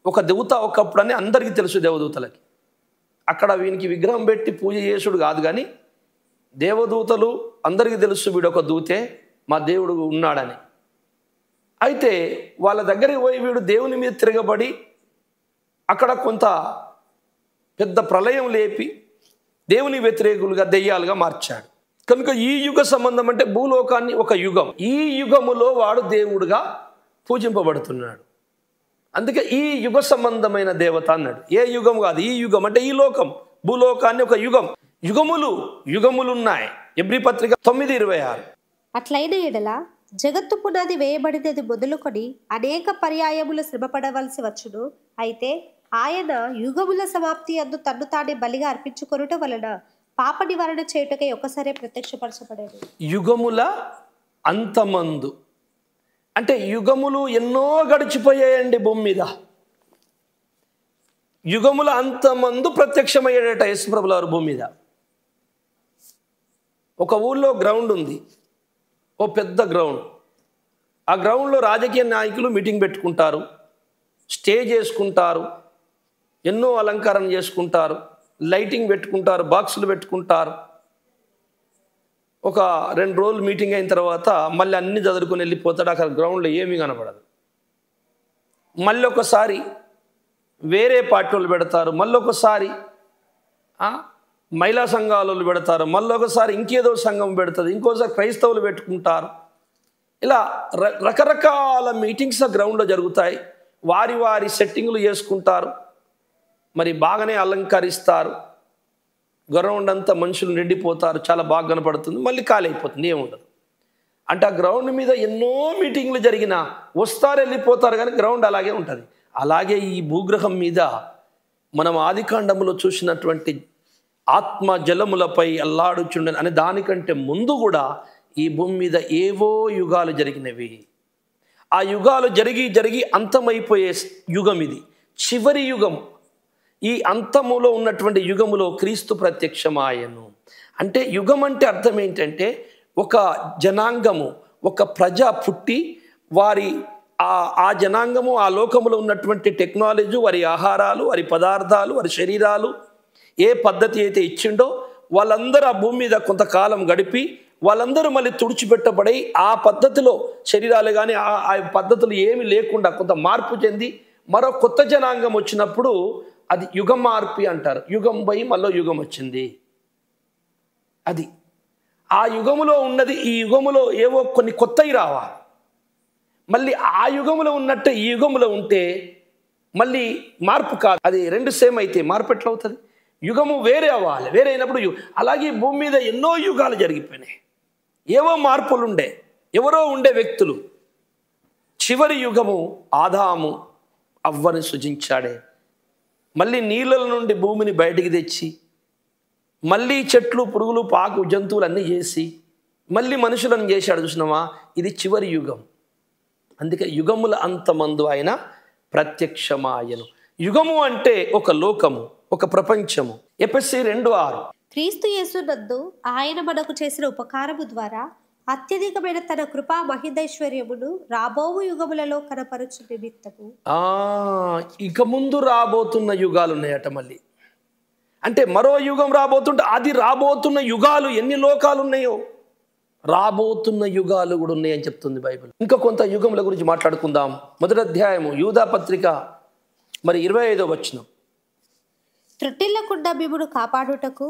ఒక దేవత ఒకప్పుడని అందరికీ తెలుసు. దేవదూతలకి అక్కడ వీనికి విగ్రహం పెట్టి పూజ చేసుడు కాదు, కానీ దేవదూతలు అందరికీ తెలుసు వీడు ఒక దూతే, మా దేవుడు ఉన్నాడని. అయితే వాళ్ళ దగ్గరికి పోయి వీడు దేవుని మీద తిరగబడి అక్కడ కొంత పెద్ద ప్రళయం లేపి దేవుని వ్యతిరేకులుగా, దెయ్యాలుగా మార్చాడు. కనుక ఈ యుగ సంబంధం అంటే భూలోకాన్ని ఒక యుగం, ఈ యుగములో వాడు దేవుడుగా పూజింపబడుతున్నాడు. అందుకే ఈ యుగ సంబంధమైన దేవత అన్నాడు. ఏ యుగం కాదు, ఈ యుగం అంటే ఈ లోకం, భూలోకాన్ని ఒక యుగం. యుగములున్నాయి. ఎబ్రీ పత్రిక 9:26. అట్లైన ఎడల జగత్తు పునాది వేయబడినది మొదలుకొని అనేక పర్యాయములు శ్రమపడవలసి వచ్చును. అయితే ఆయన యుగముల సమాప్తి అందు తన్ను తానే బలిగా అర్పించుకొనుట వలన పాప నివారణ చేయుటకై ఒక్కసారి ప్రత్యక్షపరచబడేది. యుగముల అంతమందు అంటే యుగములు ఎన్నో గడిచిపోయాయండి భూమి మీద. యుగముల అంతమందు ప్రత్యక్షమయ్యేట యేసుప్రభుల వారు భూమి మీద. ఒక ఊళ్ళో గ్రౌండ్ ఉంది, ఓ పెద్ద గ్రౌండ్. ఆ గ్రౌండ్లో రాజకీయ నాయకులు మీటింగ్ పెట్టుకుంటారు, స్టేజ్ చేసుకుంటారు, ఎన్నో అలంకరణ చేసుకుంటారు, లైటింగ్ పెట్టుకుంటారు, బాక్సులు పెట్టుకుంటారు. ఒక 2 రోజులు మీటింగ్ అయిన తర్వాత మళ్ళీ అన్ని చదువుకొని వెళ్ళిపోతాడు. అక్కడ గ్రౌండ్లో ఏమీ కనపడదు. మళ్ళీ ఒకసారి వేరే పార్టీ వాళ్ళు పెడతారు, మళ్ళీ ఒకసారి మహిళా సంఘాలు పెడతారు, మళ్ళీ ఒకసారి ఇంకేదో సంఘం పెడుతుంది, ఇంకోసారి క్రైస్తవులు పెట్టుకుంటారు. ఇలా రకరకాల మీటింగ్స్ గ్రౌండ్లో జరుగుతాయి. వారి సెట్టింగ్లు చేసుకుంటారు, మరి బాగానే అలంకరిస్తారు. గ్రౌండ్ అంతా మనుషులు నిండిపోతారు, చాలా బాగా కనపడుతుంది, మళ్ళీ ఖాళీ అయిపోతుంది, ఏముండదు. అంటే ఆ గ్రౌండ్ మీద ఎన్నో మీటింగ్లు జరిగినా వస్తారు వెళ్ళిపోతారు, కానీ గ్రౌండ్ అలాగే ఉంటుంది. అలాగే ఈ భూగ్రహం మీద మనం ఆదికాండములో చూసినటువంటి ఆత్మ జలములపై అల్లాడుచుండని అనే దానికంటే ముందు కూడా ఈ భూమి మీద ఏవో యుగాలు జరిగినవి. ఆ యుగాలు జరిగి అంతమైపోయే యుగం ఇది, చివరి యుగం. ఈ అంతములో ఉన్నటువంటి యుగములో క్రీస్తు ప్రత్యక్షమాయను. అంటే యుగం అంటే అర్థం ఏంటంటే ఒక జనాంగము, ఒక ప్రజ పుట్టి వారి ఆ జనాంగము ఆ లోకములో ఉన్నటువంటి టెక్నాలజీ, వారి ఆహారాలు, వారి పదార్థాలు, వారి శరీరాలు ఏ పద్ధతి అయితే ఇచ్చిండో వాళ్ళందరూ ఆ భూమి మీద కొంతకాలం గడిపి వాళ్ళందరూ మళ్ళీ తుడిచిపెట్టబడి ఆ పద్ధతిలో శరీరాలు కానీ ఆ పద్ధతులు ఏమి లేకుండా కొంత మార్పు చెంది మరో కొత్త జనాంగం వచ్చినప్పుడు అది యుగం మార్పి అంటారు. యుగం పోయి మళ్ళీ యుగం వచ్చింది. అది ఆ యుగములో ఉన్నది ఈ యుగములో ఏవో కొన్ని కొత్తవి రావాలి. మళ్ళీ ఆ యుగములో ఉన్నట్టే ఈ యుగములో ఉంటే మళ్ళీ మార్పు కాదు, అది 2 సేమ్ అయితే మార్పు ఎట్లా అవుతుంది? యుగము వేరే అవ్వాలి, వేరే అయినప్పుడు అలాగే భూమి మీద ఎన్నో యుగాలు జరిగిపోయినాయి, ఏవో మార్పులు ఉండే, ఎవరో ఉండే వ్యక్తులు. చివరి యుగము ఆదాము అవ్వని సృజించాడే, మళ్ళీ నీళ్ళ నుండి భూమిని బయటికి తెచ్చి మళ్ళీ చెట్లు, పురుగులు, పాకు, జంతువులు అన్నీ చేసి మళ్ళీ మనుషులను చేశాడు. చూసినామా, ఇది చివరి యుగం. అందుకే యుగముల అంతమందు ఆయన ప్రత్యక్షమాయను. యుగము అంటే ఒక లోకము, ఒక ప్రపంచము. ఎఫెసీ 2:6. క్రీస్తు యేసునందు ఆయన మనకు చేసిన ఉపకారము ద్వారా అత్యధికమైన తన కృపా మహిమైశ్వర్యమును రాబోవు యుగములలో కనపరచు నిమిత్తము. ఇక ముందు రాబోతున్న యుగాలు ఉన్నాయట. మళ్ళీ అంటే మరో యుగం రాబోతుంటే అది రాబోతున్న యుగాలు ఎన్ని లోకాలు ఉన్నాయో రాబోతున్న యుగాలు కూడా ఉన్నాయని చెప్తుంది బైబిల్. ఇంకా కొంత యుగముల గురించి మాట్లాడుకుందాం. 1వ అధ్యాయము యూదా పత్రిక మరి 25వ వచనం. త్రుటిల్లకుండా మిమ్మును కాపాడుటకు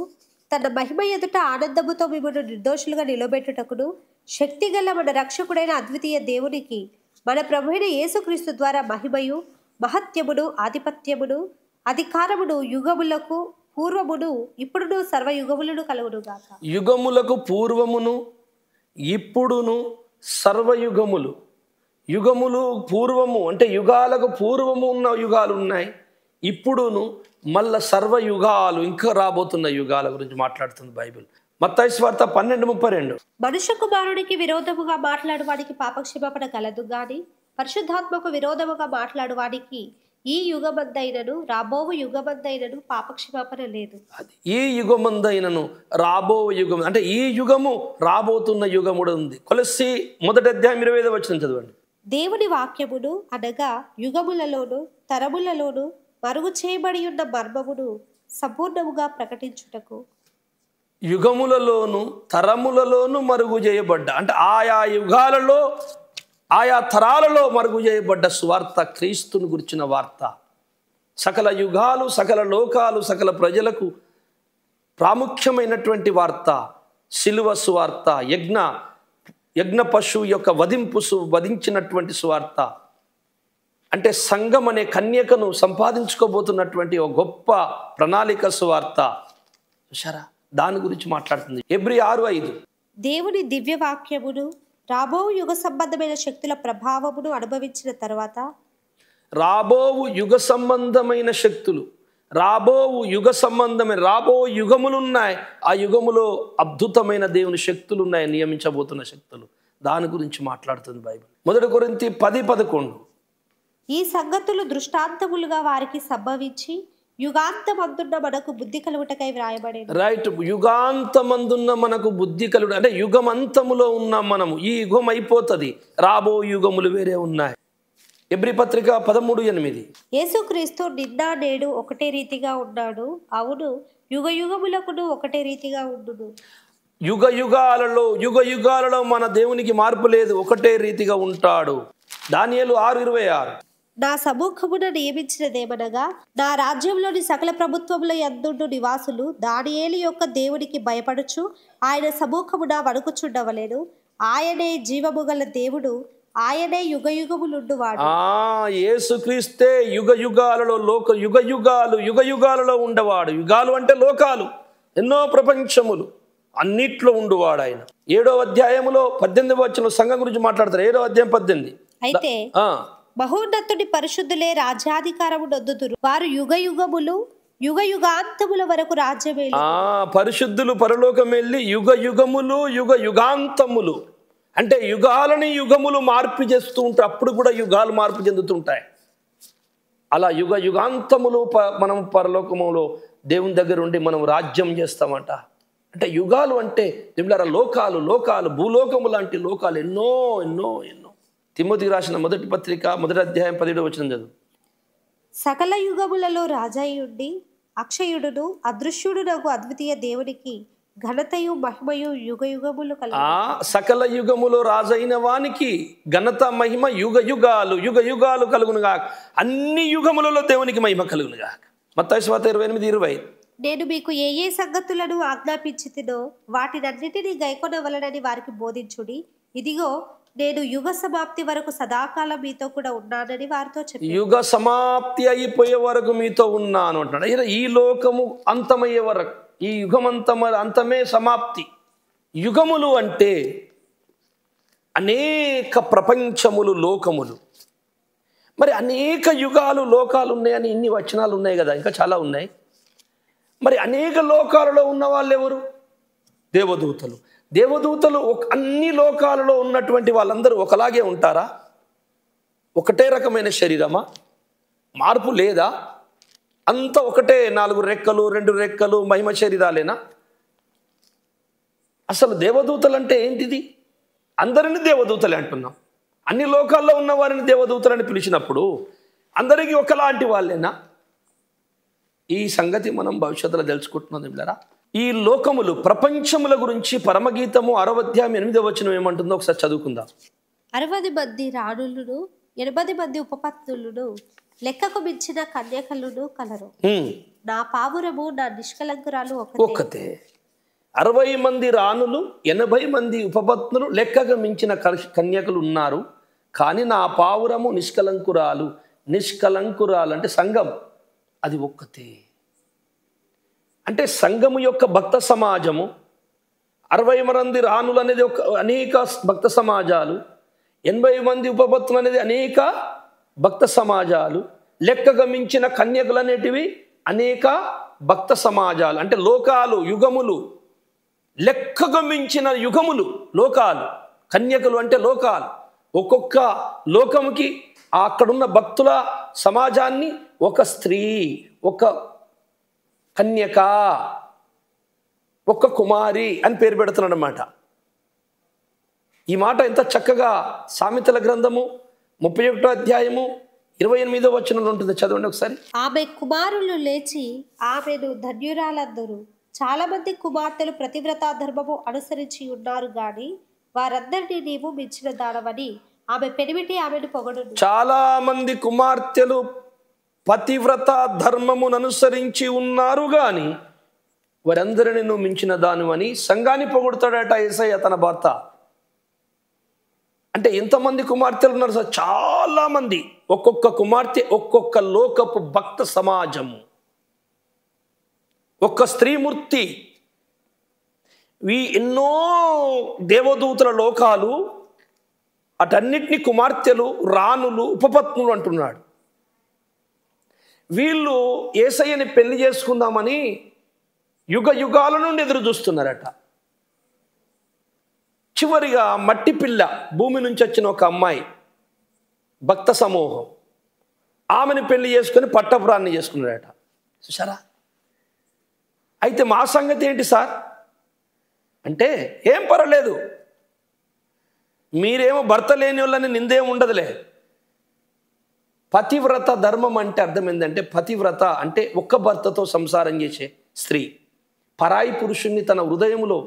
తన మహిమ ఎదుట ఆనందముతో మిమ్మును నిర్దోషులుగా నిలబెట్టుటకును శక్తిగల మన రక్షకుడైన అద్వితీయ దేవునికి మన ప్రభువైన యేసుక్రీస్తు ద్వారా మహిమయు మహత్యమును ఆధిపత్యమును అధికారమును యుగములకు పూర్వమును ఇప్పుడును సర్వయుగములను కలుగునుగాక. యుగములకు పూర్వమును ఇప్పుడును సర్వయుగములు. యుగములు పూర్వము అంటే యుగాలకు పూర్వము ఉన్న యుగాలు ఉన్నాయి, ఇప్పుడును మళ్ళా సర్వయుగాలు ఇంకా రాబోతున్న యుగాల గురించి మాట్లాడుతుంది బైబిల్. మత్తయి సువార్త 12:32. మనుష్య కుమారునికి విరోధముగా మాట్లాడు వాడికి పాపక్షమాపణ కలదు గాని పరిశుద్ధాత్మకు విరోధముగా మాట్లాడు వాడికి ఈ యుగమందైనను రాబోవు యుగమందైనను పాపక్షమాపణ లేదు. ఈ యుగమందైనను రాబో యుగం అంటే ఈ యుగము రాబోతున్న యుగము కూడా ఉంది. కొలస్సీ 1వ అధ్యాయం 25వ వచనం చదవండి. దేవుని వాక్యమును అనగా యుగములలోను తరములలోను మరుగు చేయబడి ఉన్న మర్మమును సంపూర్ణముగా ప్రకటించుటకు. యుగములలోను తరములలోను మరుగు చేయబడ్డ అంటే ఆయా యుగాలలో ఆయా తరాలలో మరుగు చేయబడ్డ సువార్త క్రీస్తుని గురించిన వార్త. సకల యుగాలు, సకల లోకాలు, సకల ప్రజలకు ప్రాముఖ్యమైనటువంటి వార్త శిలువ సువార్త, యజ్ఞ పశువు యొక్క వధించినటువంటి సువార్త, అంటే సంఘం అనే కన్యకను సంపాదించుకోబోతున్నటువంటి ఒక గొప్ప ప్రణాళిక సువార్త. చూశారా, దాని గురించి మాట్లాడుతుంది. హెబ్రీ 6:5. దేవుని దివ్య వాక్యమును రాబో యుగ సంబంధమైన శక్తుల ప్రభావమును అనుభవించిన తర్వాత, రాబోవు యుగ సంబంధమైన శక్తులు, రాబో యుగములు ఉన్నాయి. ఆ యుగములో అద్భుతమైన దేవుని శక్తులు ఉన్నాయి, నియమించబోతున్న శక్తులు. దాని గురించి మాట్లాడుతుంది బైబిల్. 1 కొరింథీ 10:11. ఈ సంగతులు దృష్టాంతములుగా వారికి సంభవించి యుగాంతమందున్న మనకు బుద్ధి కలుగుటకై వ్రాయబడేది. రైట్, యుగాంతమందున్న మనకు బుద్ధి కలుగుట అంటే యుగమంతములో ఉన్నాం మనము. ఈ యుగం అయిపోతుంది, రాబో యుగములు వేరే ఉన్నాయి. హెబ్రీ పత్రిక 13:8. యేసుక్రీస్తు నిన్న నేడు ఒకటే రీతిగా ఉన్నాడు, అవును యుగ యుగములకును ఒకటే రీతిగా ఉండును. యుగ యుగాలలో మన దేవునికి మార్పు లేదు, ఒకటే రీతిగా ఉంటాడు. దానియేలు 6:26. నా సముఖమున నియమించినదేమనగా, నా రాజ్యంలోని సకల ప్రభుత్వముల యందుండు నివాసులు దానియేలు యొక్క దేవునికి భయపడుచు ఆయన సముఖమున వణుకుచుండవలెను. ఆయనే జీవము గల దేవుడు, ఆయనే యుగ యుగములుండువాడు. యేసుక్రీస్తే యుగ యుగాలలో ఉండవాడు. యుగాలు అంటే లోకాలు, ఎన్నో ప్రపంచములు, అన్నిట్లో ఉండువాడు ఆయన. 7వ అధ్యాయములో 18వ వచనంలో సంఘం గురించి మాట్లాడతారు. 7వ అధ్యాయం 18. అయితే మహోన్నతుడి పరిశుద్ధులే రాజ్యాధికారము నొందుదురు, వారు యుగ యుగాంతముల వరకు రాజ్యమే. పరిశుద్ధులు పరలోకం వెళ్ళి యుగాంతములు అంటే యుగములు మార్పు చేస్తూ ఉంటాయి. అప్పుడు కూడా యుగాలు మార్పు చెందుతుంటాయి. అలా యుగాంతములు మనం పరలోకములో దేవుని దగ్గర ఉండి మనం రాజ్యం చేస్తామంట. అంటే యుగాలు అంటే లోకాలు భూలోకము లాంటి లోకాలు ఎన్నో. తిమోతికి రాసిన 1వ పత్రిక 1వ అధ్యాయం 17వ వచనం చదువు. సకల యుగములలో రాజాయుండి అక్షయుడును అదృశ్యుడునగు అద్వితీయ దేవునికి ఘనతయు మహిమయు యుగ యుగములు కలుగు. సకల యుగములో రాజైన వానికి ఘనత మహిమ యుగ యుగాలు కలుగునుగా. అన్ని యుగములలో దేవునికి మహిమ కలుగునుగా. మత్తయి 28:20. నేను మీకు ఏ సంగతులను ఆజ్ఞాపించితినో వాటినన్నిటినీ గైకొనవలెనని వారికి బోధించుడి. ఇదిగో నేను యుగ సమాప్తి వరకు సదాకాలం మీతో కూడా ఉన్నానని వారితో చెప్పి. యుగ సమాప్తి అయిపోయే వరకు మీతో ఉన్నాను అంటున్నాడు. ఈ లోకము అంతమయ్యే వరకు, ఈ యుగం అంతమే సమాప్తి. యుగములు అంటే అనేక ప్రపంచములు, లోకములు. మరి అనేక లోకాలు ఉన్నాయని ఇన్ని వచనాలు ఉన్నాయి కదా, ఇంకా చాలా ఉన్నాయి. మరి అనేక లోకాలలో ఉన్న వాళ్ళు ఎవరు? దేవదూతలు అన్ని లోకాలలో ఉన్నటువంటి వాళ్ళందరూ ఒకలాగే ఉంటారా? ఒకటే రకమైన శరీరమా? మార్పు లేదా? అంత ఒకటే 4 రెక్కలు 2 రెక్కలు మహిమ శరీరాలేనా? అసలు దేవదూతలు అంటే ఏంటిది? అందరినీ దేవదూతలే అంటున్నాం. అన్ని లోకాల్లో ఉన్న వారిని దేవదూతలని పిలిచినప్పుడు అందరికీ ఒకలాంటి వాళ్ళేనా? ఈ సంగతి మనం భవిష్యత్తులో తెలుసుకుంటున్నాం. మిత్రులారా, ఈ లోకములు ప్రపంచముల గురించి పరమగీతము 6వ అధ్యాయం 8వ వచనం ఏమంటుందో ఒకసారి చదువుకుందాం. 60 మంది రాణులను 80 మంది ఉపపత్నులను లెక్కకు మించిన కన్యకలను కలరు. నా పావురము నా నిష్కలంకురాలు ఒక్కతే. 60 మంది రాణులు 80 మంది ఉపపత్నులు లెక్కకు మించిన కన్యకలు ఉన్నారు. కానీ నా పావురము నిష్కలంకురాలు అంటే సంఘం, అది ఒక్కతే. అంటే సంఘము యొక్క భక్త సమాజము, 60 మంది రాణులు అనేది అనేక భక్త సమాజాలు, 80 మంది ఉపపత్తులు అనేది అనేక భక్త సమాజాలు, లెక్కగా మించిన కన్యకలు అనేటివి అనేక భక్త సమాజాలు. అంటే లోకాలు, యుగములు, లెక్కగా మించిన యుగములు, లోకాలు. కన్యకలు అంటే లోకాలు. ఒక్కొక్క లోకముకి అక్కడున్న భక్తుల సమాజాన్ని ఒక స్త్రీ, ఒక కన్యక, ఒక కుమారి అని పేరు పెడుతున్నాడు అన్నమాట. ఈ మాట ఎంత చక్కగా సామెతల గ్రంథము 31వ అధ్యాయము 28వ వచనంలో ఉంటుంది. చదవండి ఒకసారి. ఆమె కుమారులు లేచి ఆమెను ధన్యురాలందరూ. చాలా మంది కుమార్తెలు ప్రతివ్రతా ధర్మము అనుసరించి ఉన్నారు గాని వారందరినీ నీవు మించిన దానవని ఆమె పెనిమిటి ఆమెను పొగడు. చాలా మంది కుమార్తెలు పతివ్రత ధర్మమును అనుసరించి ఉన్నారు గాని వారందరినీ నువ్వు మించిన దానివని సంఘాన్ని పొగుడుతాడట యేసయ్య తన భర్త. అంటే ఎంతమంది కుమార్తెలు ఉన్నారు సార్? చాలా మంది. ఒక్కొక్క కుమార్తె ఒక్కొక్క లోకపు భక్త సమాజము, ఒక్క స్త్రీమూర్తి. ఎన్నో దేవదూతల లోకాలు, అటన్నిటినీ కుమార్తెలు, రాణులు, ఉపపత్నులు అంటున్నాడు. వీళ్ళు యేసయ్యని పెళ్లి చేసుకుందామని యుగ యుగాల నుండి ఎదురు చూస్తున్నారట. చివరిగా మట్టి పిల్ల, భూమి నుంచి వచ్చిన ఒక అమ్మాయి, భక్త సమూహం, ఆమెను పెళ్లి చేసుకొని పట్టపురాన్ని చేసుకున్నారట. చూసారా? అయితే మా సంగతి ఏంటి సార్ అంటే, ఏం పర్వాలేదు, మీరేమో భర్త లేని వాళ్ళని నిందేం ఉండదులే. పతివ్రత ధర్మం అంటే అర్థం ఏంటంటే, పతివ్రత అంటే ఒక్క భర్తతో సంసారం చేసే స్త్రీ, పరాయి పురుషుణ్ణి తన హృదయంలో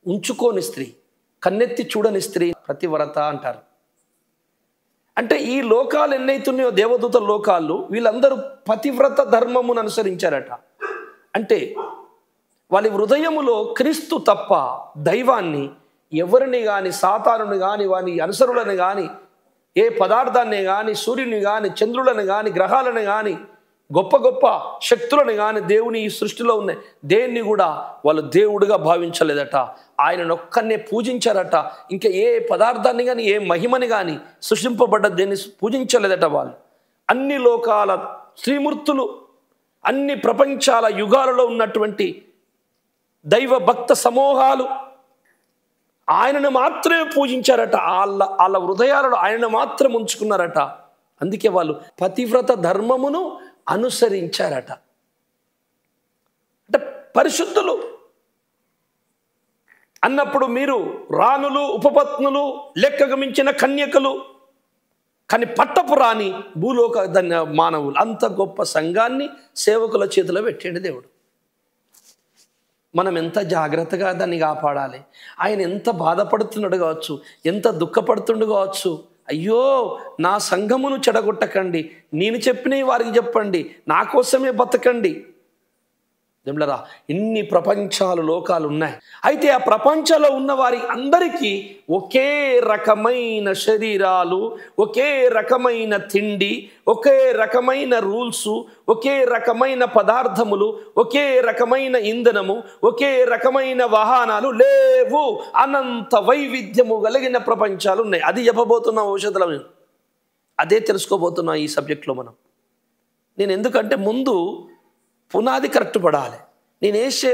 ఉంచుకోని స్త్రీ, కన్నెత్తి చూడని స్త్రీ పతివ్రత అంటారు. అంటే ఈ లోకాలు ఎన్నైతున్నాయో దేవదూత లోకాలు, వీళ్ళందరూ పతివ్రత ధర్మమును అనుసరించారట. అంటే వాళ్ళ హృదయములో క్రీస్తు తప్ప దైవాన్ని ఎవరిని కానీ, సాతానుని కానీ, వాని అనుసరులను కానీ, ఏ పదార్థాన్ని కానీ, సూర్యుని కానీ, చంద్రులను కానీ, గ్రహాలను కానీ, గొప్ప గొప్ప శక్తులను కానీ, దేవుని ఈ సృష్టిలో ఉన్నాయి దేన్ని కూడా వాళ్ళు దేవుడిగా భావించలేదట. ఆయనను ఒక్కనే పూజించారట. ఇంకా ఏ పదార్థాన్ని కానీ, ఏ మహిమని కానీ, సృష్టింపబడ్డ దేన్ని పూజించలేదట వాళ్ళు. అన్ని లోకాల శ్రీమూర్తులు, అన్ని ప్రపంచాల యుగాలలో ఉన్నటువంటి దైవ భక్త సమూహాలు ఆయనను మాత్రమే పూజించారట. వాళ్ళ హృదయాలలో ఆయనను మాత్రం ఉంచుకున్నారట. అందుకే వాళ్ళు పతివ్రత ధర్మమును అనుసరించారట. అంటే పరిశుద్ధులు అన్నప్పుడు మీరు రాణులు, ఉపపత్నులు, లెక్కకు మించిన కన్యకలు, కానీ పట్టపు రాని భూలోక మానవులు, అంత గొప్ప సంఘాన్ని సేవకుల చేతిలో పెట్టాడు దేవుడు. మనం ఎంత జాగ్రత్తగా దాన్ని కాపాడాలి. ఆయన ఎంత బాధపడుతున్నాడు కావచ్చు, ఎంత దుఃఖపడుతుండు కావచ్చు. అయ్యో, నా సంఘమును చెడగొట్టకండి, నేను చెప్పినవి వారికి చెప్పండి, నా కోసమే బతకండి. జమ్లరా, ఇన్ని ప్రపంచాలు, లోకాలు ఉన్నాయి. అయితే ఆ ప్రపంచంలో ఉన్న వారి అందరికీ ఒకే రకమైన శరీరాలు, ఒకే రకమైన తిండి, ఒకే రకమైన రూల్స్, ఒకే రకమైన పదార్థములు, ఒకే రకమైన ఇంధనము, ఒకే రకమైన వాహనాలు లేవు. అనంత వైవిధ్యము కలిగిన ప్రపంచాలు ఉన్నాయి. అది చెప్పబోతున్న ఔషధాలు, అదే తెలుసుకోబోతున్నా ఈ సబ్జెక్ట్లో మనం. నేను ఎందుకంటే ముందు పునాది కరెక్ట్ పడాలి. నేను వేసే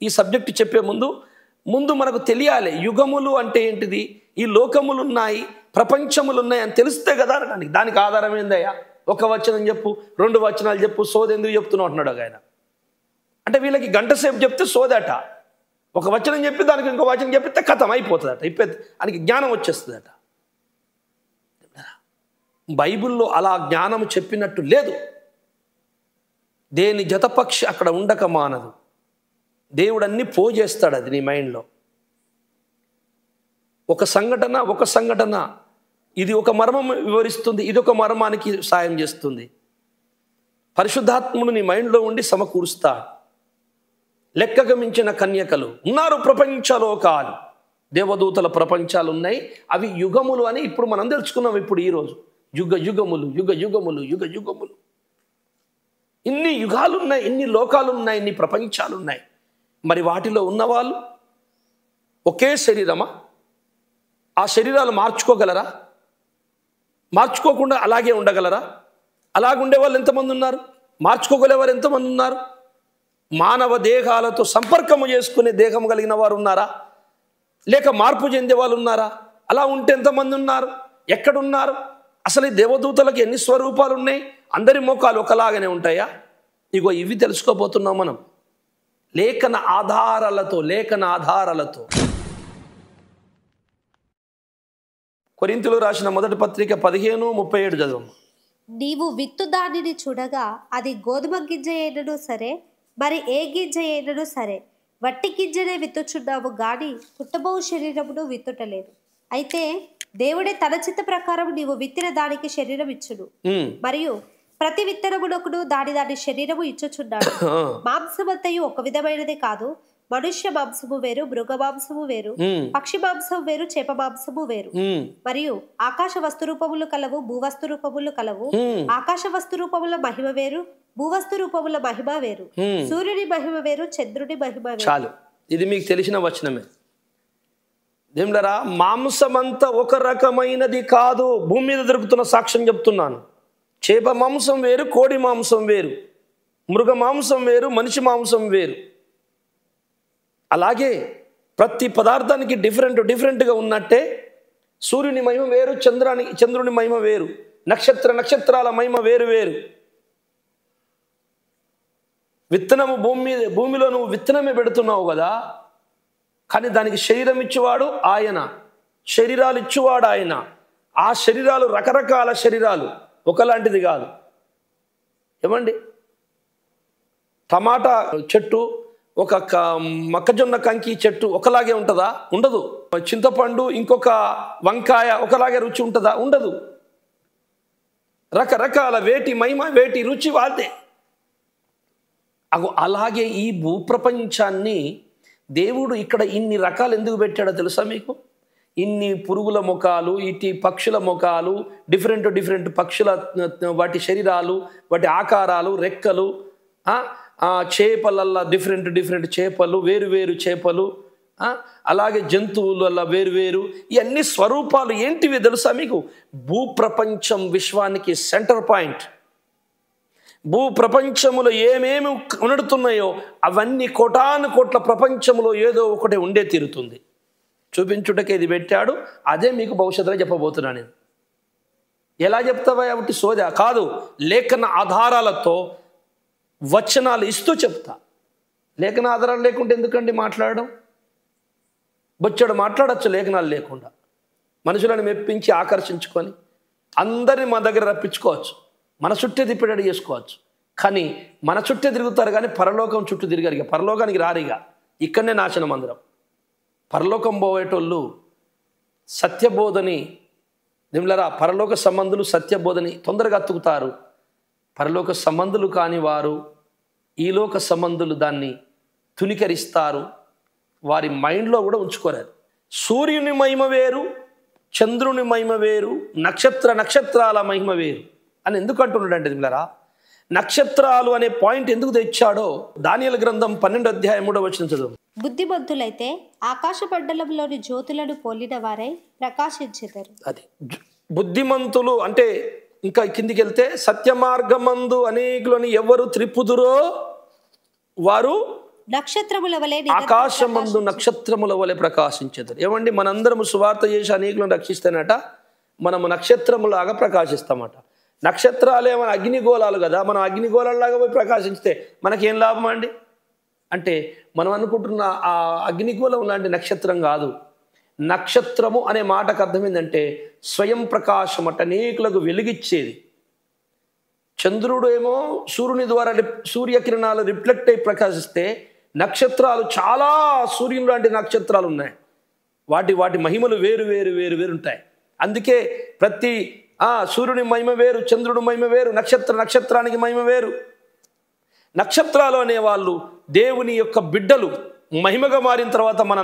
ఈ సబ్జెక్టు చెప్పే ముందు మనకు తెలియాలి యుగములు అంటే ఏంటిది, ఈ లోకములు ఉన్నాయి, ప్రపంచములు ఉన్నాయి అని తెలిస్తే కదా అనడానికి. దానికి ఆధారం ఏందయ్యా? ఒక వచనం చెప్పు, 2 వచనాలు చెప్పు, సోది ఎందుకు చెప్తున్నావు అంటున్నాడు ఆయన. అంటే వీళ్ళకి గంట సేపు చెప్తే సోదట, ఒక వచనం చెప్పి దానికి ఇంకో వచనం చెప్పితే కథం అయిపోతుందట, ఆయనకి జ్ఞానం వచ్చేస్తుందట. బైబిల్లో అలా జ్ఞానం చెప్పినట్టు లేదు. దేని జతపక్షి అక్కడ ఉండక మానదు. దేవుడు అన్ని పోజేస్తాడు అది నీ మైండ్లో. ఒక సంఘటన ఇది ఒక మర్మం వివరిస్తుంది, ఇది ఒక మర్మానికి సాయం చేస్తుంది. పరిశుద్ధాత్ముడు నీ మైండ్లో ఉండి సమకూరుస్తాడు. లెక్కకు మించిన కన్యకలు ఉన్నారు, ప్రపంచలోకాలు, దేవదూతల ప్రపంచాలు ఉన్నాయి. అవి యుగములు అని ఇప్పుడు మనం తెలుసుకున్నాం. ఇప్పుడు ఈరోజు యుగ యుగములు, యుగ యుగములు, యుగ యుగములు, ఇన్ని యుగాలు ఉన్నాయి, ఇన్ని లోకాలు ఉన్నాయి, ఇన్ని ప్రపంచాలు ఉన్నాయి. మరి వాటిలో ఉన్నవాళ్ళు ఒకే శరీరమా? ఆ శరీరాలు మార్చుకోగలరా? మార్చుకోకుండా అలాగే ఉండగలరా? అలాగుండే వాళ్ళు ఎంతమంది ఉన్నారు? మార్చుకోగలేవారు ఎంతమంది ఉన్నారు? మానవ దేహాలతో సంపర్కము చేసుకునే దేహం కలిగిన వారు ఉన్నారా? లేక మార్పు చెందే వాళ్ళు ఉన్నారా? అలా ఉంటే ఎంతమంది ఉన్నారు? ఎక్కడున్నారు? అసలు ఈ దేవదూతలకు ఎన్ని స్వరూపాలు ఉన్నాయి? అందరి మోకాలు ఒకలాగానే ఉంటాయా? ఇగో ఇవి తెలుసుకోబోతున్నాం మనం లేఖన ఆధారాలతో. కొరింథీయులు రాసిన మొదటి పత్రిక 15:37 చదువు. నీవు విత్తు దానిని చూడగా అది గోధుమ గింజ అయినను సరే, మరి ఏ గింజ అయినను సరే, వట్టి గింజనే విత్తుచున్నావు గాని పుట్టబో శరీరమును విత్తుటలేదు. అయితే దేవుడే తన చిత్త ప్రకారం నీవు విత్తిన దానికి శరీరం ఇచ్చును, మరియు ప్రతి విత్తనమునకును దాని దాని శరీరము ఇచ్చుచున్నాడు. మాంసమంతయు ఒక విధమైనది కాదు. మనుష్య మాంసము వేరు, మృగ మాంసము వేరు, పక్షి మాంసం వేరు, చేప మాంసము వేరు. మరియు ఆకాశ వస్తు రూపములు కలవు, భూవస్తు రూపములు కలవు. ఆకాశ వస్తు రూపముల మహిమ వేరు, భూవస్తు రూపముల మహిమ వేరు. సూర్యుని మహిమ వేరు, చంద్రుని మహిమ వేరు. చాలు, ఇది మీకు తెలిసిన వచనమే. దేవులారా, మాంసమంతా ఒక రకమైనది కాదు. భూమి మీద దొరుకుతున్న సాక్ష్యం చెప్తున్నాను. చేప మాంసం వేరు, కోడి మాంసం వేరు, మృగ మాంసం వేరు, మనిషి మాంసం వేరు. అలాగే ప్రతి పదార్థానికి డిఫరెంట్గా ఉన్నట్టే సూర్యుని మహిమ వేరు, చంద్రుని మహిమ వేరు, నక్షత్రాల మహిమ వేరు వేరు. విత్తనము భూమిలో నువ్వు విత్తనమే పెడుతున్నావు కదా, కానీ దానికి శరీరం ఇచ్చేవాడు ఆయన, శరీరాలు ఇచ్చేవాడు ఆయన. ఆ శరీరాలు రకరకాల శరీరాలు, ఒకలాంటిది కాదు. ఏమండి, టమాటా చెట్టు ఒక మొక్కజొన్న కంకి చెట్టు ఒకలాగే ఉంటుందా? ఉండదు. చింతపండు ఇంకొక వంకాయ ఒకలాగే రుచి ఉంటుందా? ఉండదు. రకరకాల వేటి మహిమ, వేటి రుచి వాళ్ళదే. అలాగే ఈ భూప్రపంచాన్ని దేవుడు ఇక్కడ ఇన్ని రకాలు ఎందుకు పెట్టాడో తెలుసా మీకు? ఇన్ని పురుగుల ముఖాలు, ఇటు పక్షుల ముఖాలు, డిఫరెంట్ పక్షుల వాటి శరీరాలు, వాటి ఆకారాలు, రెక్కలు, చేపలల్లా డిఫరెంట్ చేపలు, వేరు చేపలు, అలాగే జంతువులల్లా వేరు. ఇవన్నీ స్వరూపాలు ఏంటివి తెలుసా మీకు? భూప్రపంచం విశ్వానికి సెంటర్ పాయింట్. భూప్రపంచములో ఏమేమి కనడుతున్నాయో అవన్నీ కోట్ల ప్రపంచంలో ఏదో ఒకటి ఉండే తీరుతుంది. చూపించుటకే ఇది పెట్టాడు. అదే మీకు భవిష్యత్తులో చెప్పబోతున్నాను నేను. ఎలా చెప్తావా? ఒకటి సోదా కాదు, లేఖన ఆధారాలతో వచనాలు ఇస్తూ చెప్తా. లేఖన ఆధారాలు లేకుంటే ఎందుకండి మాట్లాడడం? బొచ్చడు మాట్లాడచ్చు లేఖనాలు లేకుండా. మనుషులను మెప్పించి ఆకర్షించుకొని అందరిని మన దగ్గర రప్పించుకోవచ్చు, మన చుట్టే తిప్పేటట్టు చేసుకోవచ్చు. కానీ మన చుట్టే తిరుగుతారు, కానీ పరలోకం చుట్టూ తిరిగారు. ఇక పరలోకానికి రారిగా, ఇక్కడనే నాశనం అందరం. పరలోకం పోయేటోళ్ళు సత్యబోధని, నిమ్లరా, పరలోక సంబంధులు సత్యబోధని తొందరగా అతుకుతారు. పరలోక సంబంధులు కాని వారు ఈలోక సంబంధులు దాన్ని తునికరిస్తారు, వారి మైండ్లో కూడా ఉంచుకోరారు. సూర్యుని మహిమ వేరు, చంద్రుని మహిమ వేరు, నక్షత్రాల మహిమ వేరు అని ఎందుకు అంటున్నాడంటే నిమ్లరా, నక్షత్రాలు అనే పాయింట్ ఎందుకు తెచ్చాడో దానియేలు గ్రంథం 12వ అధ్యాయం 3వ వచనం చదువు. బుద్ధిమంతులైతే ఆకాశ మండలంలోని జ్యోతులను పోలిన వారై ప్రకాశించెదరు. అది బుద్ధిమంతులు అంటే ఇంకా కిందికి వెళ్తే, సత్య మార్గమందు అనేకులని ఎవరు త్రిప్పుదురో వారు నక్షత్రముల వలె ఆకాశమందు నక్షత్రముల వలె ప్రకాశించెదరు. ఏమండి, మనందరము సువార్త చేసి అనేకులను రక్షిస్తేనట మనము నక్షత్రములాగా ప్రకాశిస్తామట. నక్షత్రాలే మన అగ్నిగోళాలు కదా, మనం అగ్నిగోళాలాగా పోయి ప్రకాశిస్తే మనకేం లాభం అండి? అంటే మనం అనుకుంటున్న ఆ అగ్నిగోళం లాంటి నక్షత్రం కాదు. నక్షత్రము అనే మాటకు అర్థం ఏంటంటే స్వయం ప్రకాశం అట, అనేకులకు వెలిగిచ్చేది. చంద్రుడు ఏమో సూర్యుని ద్వారా సూర్యకిరణాలు రిఫ్లెక్ట్ అయి ప్రకాశిస్తే, నక్షత్రాలు చాలా సూర్యుని లాంటి నక్షత్రాలు ఉన్నాయి. వాటి మహిమలు వేరు ఉంటాయి. అందుకే ప్రతి సూర్యుని మహిమ వేరు, చంద్రుడి మహిమ వేరు, నక్షత్రానికి మహిమ వేరు. నక్షత్రాలు అనేవాళ్ళు దేవుని యొక్క బిడ్డలు. మహిమగా మారిన తర్వాత మన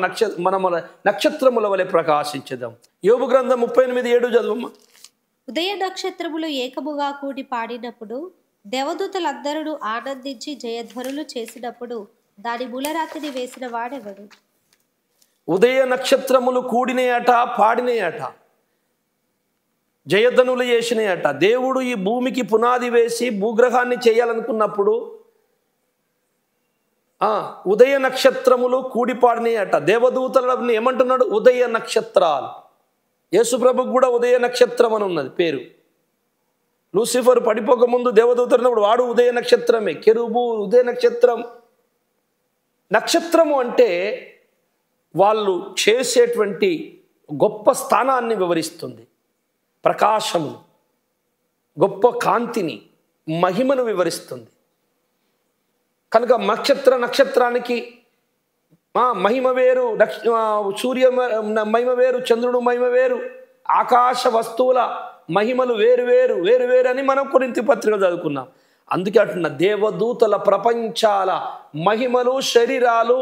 నక్షత్రముల వలె ప్రకాశించేద్దాం. యోబు గ్రంథం 38:7 చదువమ్మా. ఉదయ నక్షత్రములు ఏకముగా కూడి పాడినప్పుడు, దేవదూతలందరూ ఆనందించి జయధ్వనులు చేసినప్పుడు దాని మూలరాతిని వేసిన వాడెవడు? ఉదయ నక్షత్రములు కూడినయట, పాడినయట, జయధ్వనులు చేసినయట. దేవుడు ఈ భూమికి పునాది వేసి భూగ్రహాన్ని చేయాలనుకున్నప్పుడు ఉదయ నక్షత్రములు కూడిపాడినాయట. దేవదూతలను ఏమంటున్నాడు? ఉదయ నక్షత్రాలు. యేసుప్రభుకు కూడా ఉదయ నక్షత్రం అని ఉన్నది పేరు. లూసిఫర్ పడిపోకముందు దేవదూతలు వాడు ఉదయ నక్షత్రమే. కెరూబు ఉదయ నక్షత్రం. నక్షత్రము అంటే వాళ్ళు చేసేటువంటి గొప్ప స్థానాన్ని వివరిస్తుంది. ప్రకాశము, గొప్ప కాంతిని, మహిమను వివరిస్తుంది. కనుక నక్షత్రానికి మహిమ వేరు, సూర్య మహిమ వేరు, చంద్రుడు మహిమ వేరు, ఆకాశ వస్తువుల మహిమలు వేరు వేరు వేరు వేరు అని మనం కొరింథీ పత్రిక చదువుకున్నాం. అందుకే అంటున్న దేవదూతల ప్రపంచాల మహిమలు, శరీరాలు,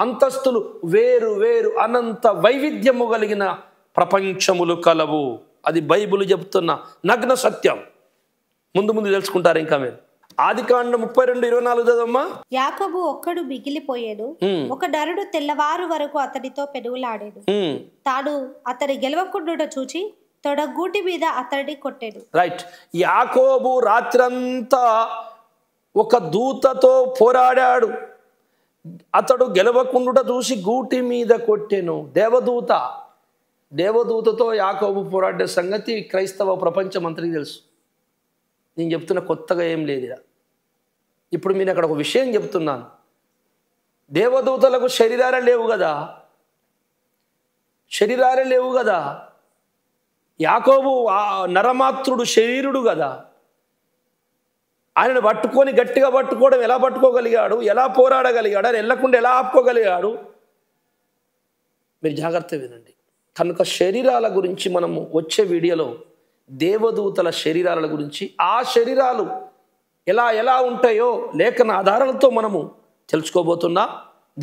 అంతస్తులు వేరు వేరు అనంత వైవిధ్యము కలిగిన ప్రపంచములు కలవు. అది బైబిల్ చెప్తున్న నగ్న సత్యం. ముందు ముందు తెలుసుకుంటారు ఇంకా మీరు. ఆదికాండం 32:24 చదవమ్మా. యాకోబు ఒక్కడు మిగిలిపోయాడు, ఒక నరుడు తెల్లవారు వరకు అతడితో పెనుగులాడాడు. తాను అతడి గెలవకుండా చూచి తొడగూటి మీద అతడిని కొట్టాడు. రైట్. యాకోబు రాత్రంతా ఒక దూతతో పోరాడాడు. అతడు గెలవకుండా చూసి గూటి మీద కొట్టెను. దేవదూతతో యాకోబు పోరాడే సంగతి క్రైస్తవ ప్రపంచం అంతటికి తెలుసు. నేను చెప్తున్న కొత్తగా ఏం లేదు. ఇప్పుడు నేను అక్కడ ఒక విషయం చెప్తున్నాను. దేవదూతలకు శరీరాలే లేవు కదా. యాకోబు నరమాత్రుడు, శరీరుడు కదా. ఆయనను పట్టుకొని గట్టిగా పట్టుకోవడం ఎలా పట్టుకోగలిగాడు, ఎలా పోరాడగలిగాడు, ఆయన వెళ్ళకుండా ఎలా ఆపుకోగలిగాడు? మీరు జాగ్రత్త వినండి. కనుక శరీరాల గురించి మనము వచ్చే వీడియోలో దేవదూతల శరీరాల గురించి, ఆ శరీరాలు ఎలా ఎలా ఉంటాయో లేఖన ఆధారాలతో మనము తెలుసుకోబోతున్నా.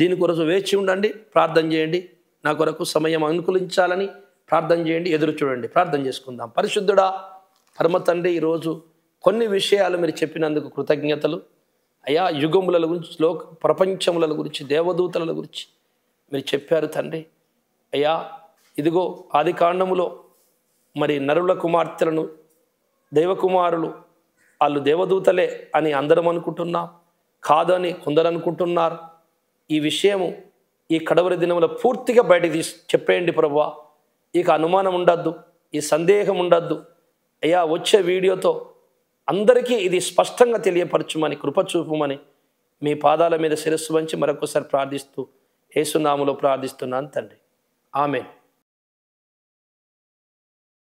దీని కొరకు వేచి ఉండండి, ప్రార్థన చేయండి. నా కొరకు సమయం అనుకూలించాలని ప్రార్థన చేయండి, ఎదురు చూడండి. ప్రార్థన చేసుకుందాం. పరిశుద్ధుడా, పరమ తండ్రి, ఈరోజు కొన్ని విషయాలు మీరు చెప్పినందుకు కృతజ్ఞతలు అయ్యా. యుగముల గురించి, ప్రపంచముల గురించి, దేవదూతల గురించి మీరు చెప్పారు తండ్రి. అయ్యా ఇదిగో ఆది కాండములో మరి నరుల కుమార్తెలను దైవకుమారులు వాళ్ళు దేవదూతలే అని అందరం అనుకుంటున్నాం, కాదని కొందరు అనుకుంటున్నారు. ఈ విషయము ఈ కడవరి దినములో పూర్తిగా బయటకు తీసి చెప్పేయండి ప్రభువా. ఇక అనుమానం ఉండద్దు, ఈ సందేహం ఉండద్దు అయ్యా. వచ్చే వీడియోతో అందరికీ ఇది స్పష్టంగా తెలియపరచుమని, కృప చూపుమని మీ పాదాల మీద శిరస్సు వంచి మరొకసారి ప్రార్థిస్తూ యేసు నామములో ప్రార్థిస్తున్నాను తండ్రి. ఆమేన్.